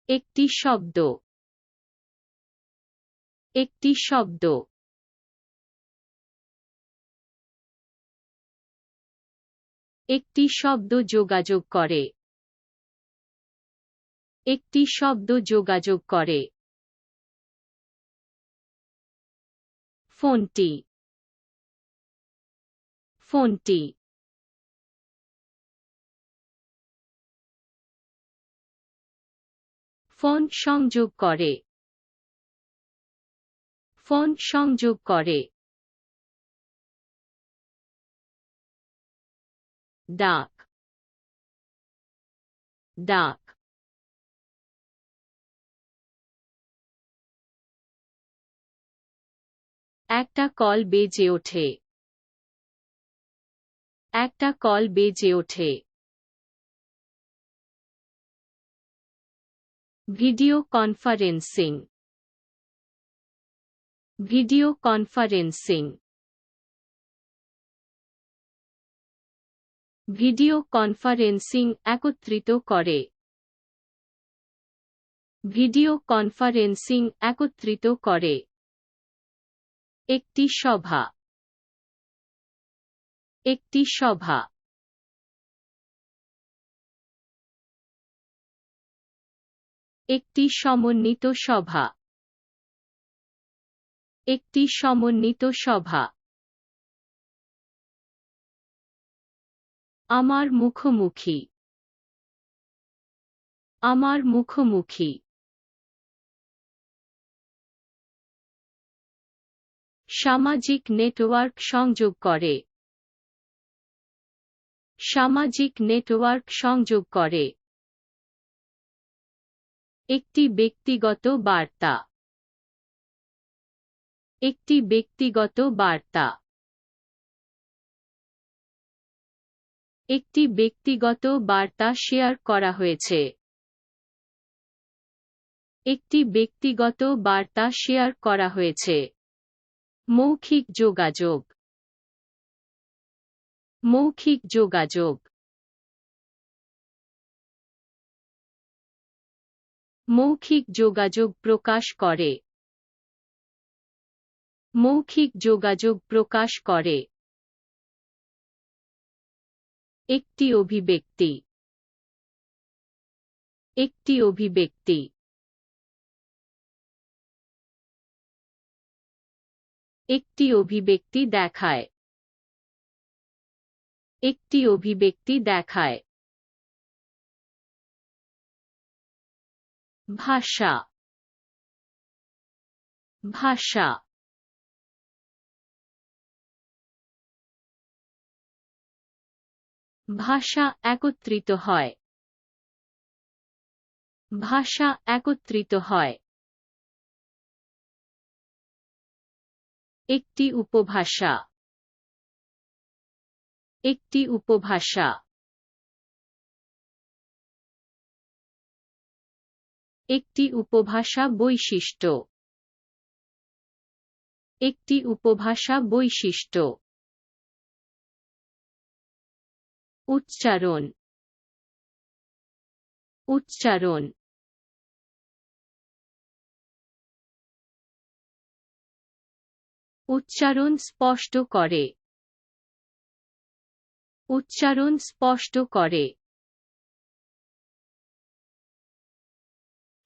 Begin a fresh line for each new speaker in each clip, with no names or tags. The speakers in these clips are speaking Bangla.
একটি শব্দ, একটি শব্দ। একটি শব্দ যোগাযোগ করে, একটি শব্দ যোগাযোগ করে। ফোনটি, ফোনটি। ফোন সংযোগ করে, ফোন সংযোগ করে। ডাক, ডাক। একটা কল বেজে ওঠে, একটা কল বেজে ওঠে। Video conferencing, video conferencing. Video conferencing একত্রিত করে, ভিডিও কনফারেন্সিং একত্রিত করে। একটি সভা, একটি সভা। একটি সমন্বিত সভা, একটি সমন্বিত সভা। আমার মুখোমুখি, আমার মুখোমুখি। সামাজিক নেটওয়ার্ক সংযোগ করে, সামাজিক নেটওয়ার্ক সংযোগ করে। একটি ব্যক্তিগত বার্তা, একটি ব্যক্তিগত বার্তা। একটি ব্যক্তিগত বার্তা শেয়ার করা হয়েছে, একটি ব্যক্তিগত বার্তা শেয়ার করা হয়েছে। মৌখিক যোগাযোগ, মৌখিক যোগাযোগ। মৌখিক যোগাযোগ প্রকাশ করে, মৌখিক যোগাযোগ প্রকাশ করে। একটি অভিব্যক্তি, একটি অভিব্যক্তি। একটি অভিব্যক্তি দেখায়, একটি অভিব্যক্তি দেখায়। ভাষা, ভাষা। ভাষা একত্রিত হয়, ভাষা একত্রিত হয়। একটি উপভাষা, একটি উপভাষা। একটি উপভাষা বৈশিষ্ট্য, একটি উপভাষা বৈশিষ্ট্য। উচ্চারণ, উচ্চারণ। উচ্চারণ স্পষ্ট করে, উচ্চারণ স্পষ্ট করে।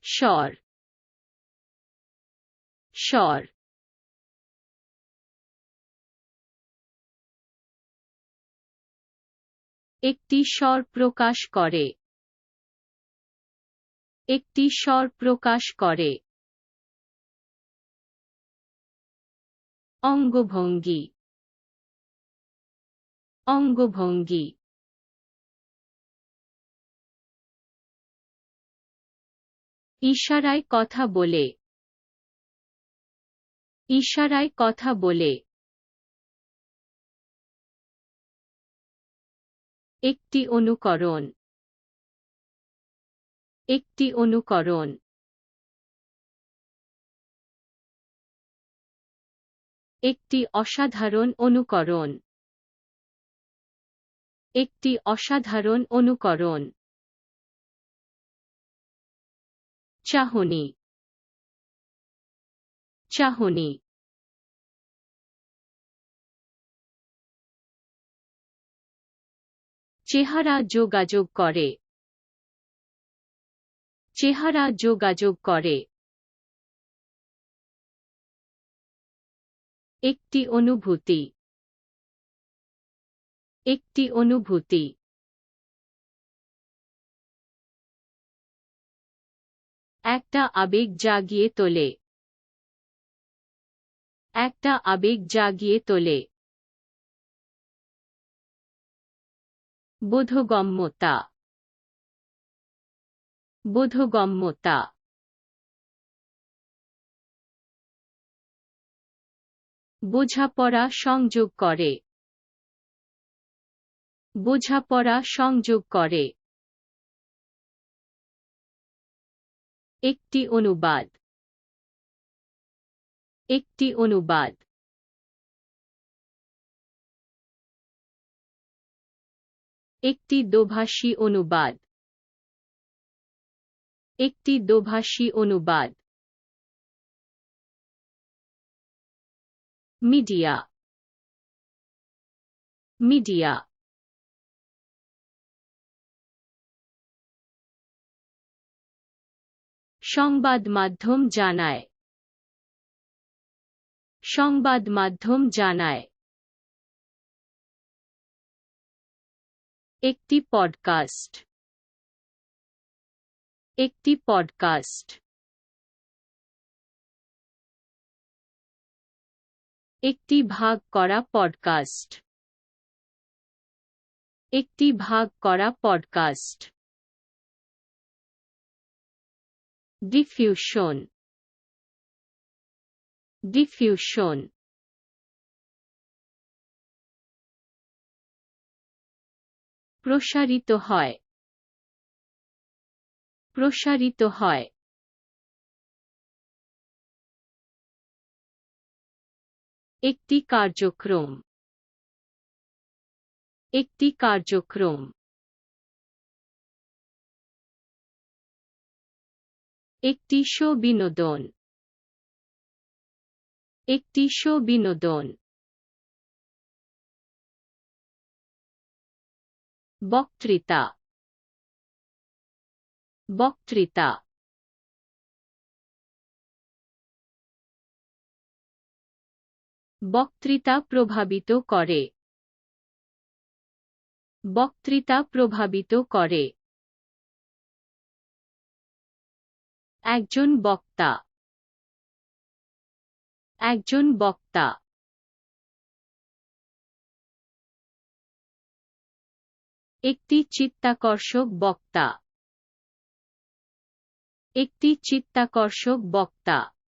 স্বর, স্বর। একটি স্বর প্রকাশ করে, একটি স্বর প্রকাশ করে। অঙ্গভঙ্গি, অঙ্গভঙ্গি। ইশারায় কথা বলে, ইশারায় কথা বলে। একটি অনুকরণ, একটি অনুকরণ। একটি অসাধারণ অনুকরণ, একটি অসাধারণ অনুকরণ। চাহনি, চাহনি। চেহারা যোগাযোগ করে, চেহারা যোগাযোগ করে। একটি অনুভূতি, একটি অনুভূতি। একটা আবেগ জাগিয়ে তোলে, একটা আবেগ জাগিয়ে তোলে। বোধগম্যতা, বোধগম্যতা। বোঝাপড়া সংযোগ করে, বোঝাপড়া সংযোগ করে। একটি অনুবাদ, একটি অনুবাদ। একটি দোভাষী অনুবাদ, একটি দোভাষী অনুবাদ। Media, media. সংবাদ মাধ্যম জানায়, সংবাদ মাধ্যম জানায়। একটি পডকাস্ট, একটি পডকাস্ট। একটি ভাগ করা পডকাস্ট, একটি ভাগ করা পডকাস্ট। Diffusion, diffusion. প্রসারিত হয়, প্রসারিত হয়। একটি কার্যক্রম, একটি কার্যক্রম। একটি শো বিনোদন, একটি শো বিনোদন। বক্তৃতা, বক্তৃতা। বক্তৃতা প্রভাবিত করে, বক্তৃতা প্রভাবিত করে। একজন বক্তা, একজন বক্তা। একটি চিত্তাকর্ষক বক্তা, একটি চিত্তাকর্ষক বক্তা।